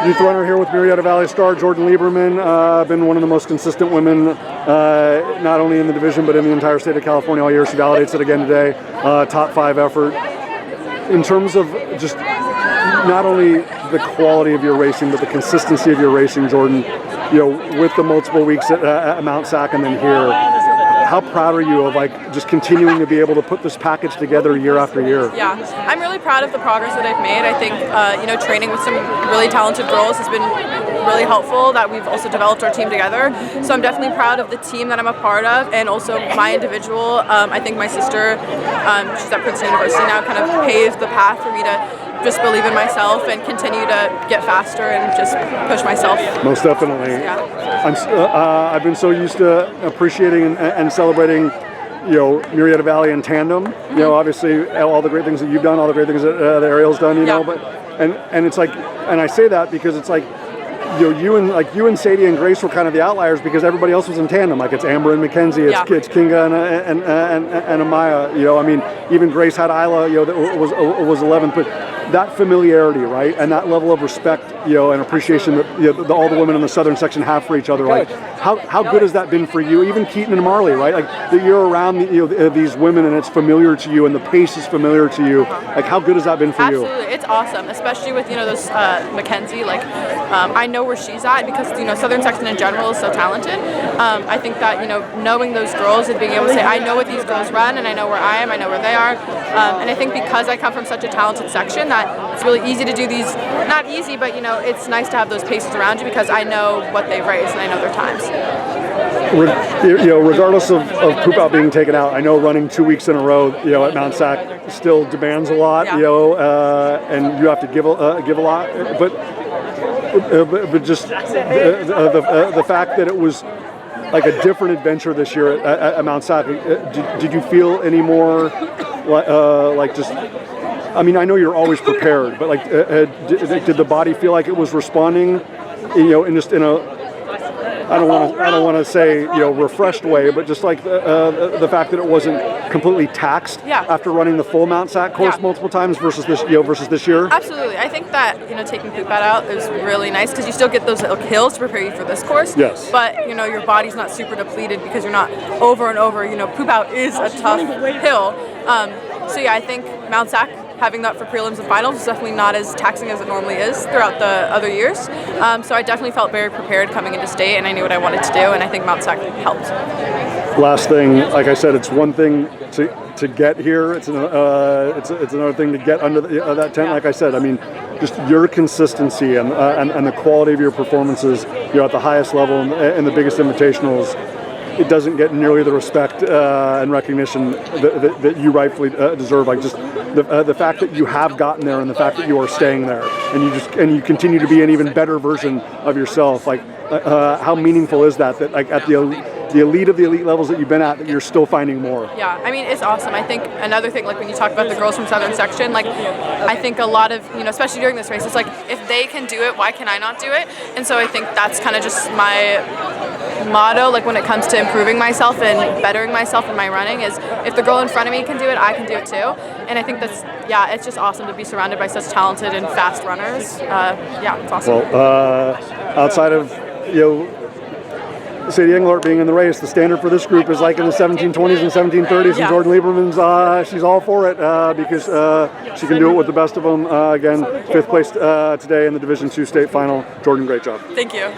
youth runner here with Murrieta Valley star Jordin Lieberman. Been one of the most consistent women, not only in the division but in the entire state of California all year. She validates it again today. Top 5 effort. In terms of just not only the quality of your racing but the consistency of your racing, Jordin, with the multiple weeks at Mount Sac and then here, how proud are you of just continuing to be able to put this package together year after year? Yeah, I'm really proud of the progress that I've made. I think training with some really talented girls has been really helpful, that we've also developed our team together. So I'm definitely proud of the team that I'm a part of, and also my individual. I think my sister, she's at Princeton University now, kind of paved the path for me to just believe in myself and continue to get faster and just push myself. Most definitely. Yeah. I've been so used to appreciating and celebrating, Murrieta Valley in tandem. Obviously all the great things that you've done, all the great things that Ariel's done. But and it's and I say that because it's you and Sadie and Grace were kind of the outliers because everybody else was in tandem. It's Amber and Mackenzie, it's Kinga and Amaya. Even Grace had Isla, that was 11th, but that familiarity, right, and that level of respect, and appreciation that all the women in the southern section have for each other. How good has that been for you? Even Keaton and Marley, right? That you're around these women and it's familiar to you and the pace is familiar to you. How good has that been for you? Absolutely, it's awesome, especially with those Mackenzie. I know where she's at because southern section in general is so talented. I think that knowing those girls and being able to say I know what these girls run and I know where I am, I know where they are, and I think because I come from such a talented section that it's really easy to do these. Not easy, but it's nice to have those paces around you because I know what they've raced and I know their times. Regardless of poop out being taken out, I know running 2 weeks in a row, at Mount Sac still demands a lot, and you have to give a lot, but just the fact that it was a different adventure this year at Mount Sac. Did you feel any more I know you're always prepared, but did the body feel like it was responding, in a I don't want to say refreshed way, but just the fact that it wasn't completely taxed after running the full Mount Sac course multiple times versus this year? Absolutely, I think that taking poop out is really nice because you still get those little hills to prepare you for this course. Yes. But your body's not super depleted because you're not over and over. Poop out is a tough hill. So I think Mount Sac, having that for prelims and finals is definitely not as taxing as it normally is throughout the other years. So I definitely felt very prepared coming into state, and I knew what I wanted to do, and I think Mount Sac helped. Last thing, like I said, it's one thing to get here. It's another thing to get under that tent. Like I said, just your consistency and the quality of your performances, at the highest level in the biggest invitationals. It doesn't get nearly the respect and recognition that you rightfully deserve. Just the fact that you have gotten there and the fact that you are staying there and you continue to be an even better version of yourself. How meaningful is that at the elite of the elite levels that you've been at, that you're still finding more? Yeah, it's awesome. I think another thing, when you talk about the girls from southern section, I think a lot of, especially during this race, it's if they can do it, why can I not do it? And so I think that's kind of just my motto, when it comes to improving myself and bettering myself in my running, is if the girl in front of me can do it, I can do it too. And I think that's, it's just awesome to be surrounded by such talented and fast runners. It's awesome. Well, outside of, Sadie Englert being in the race, the standard for this group is in the 1720s and 1730s, and Jordin Lieberman's, she's all for it because she can do it with the best of them. Again, 5th place today in the Division II state final. Jordin, great job. Thank you.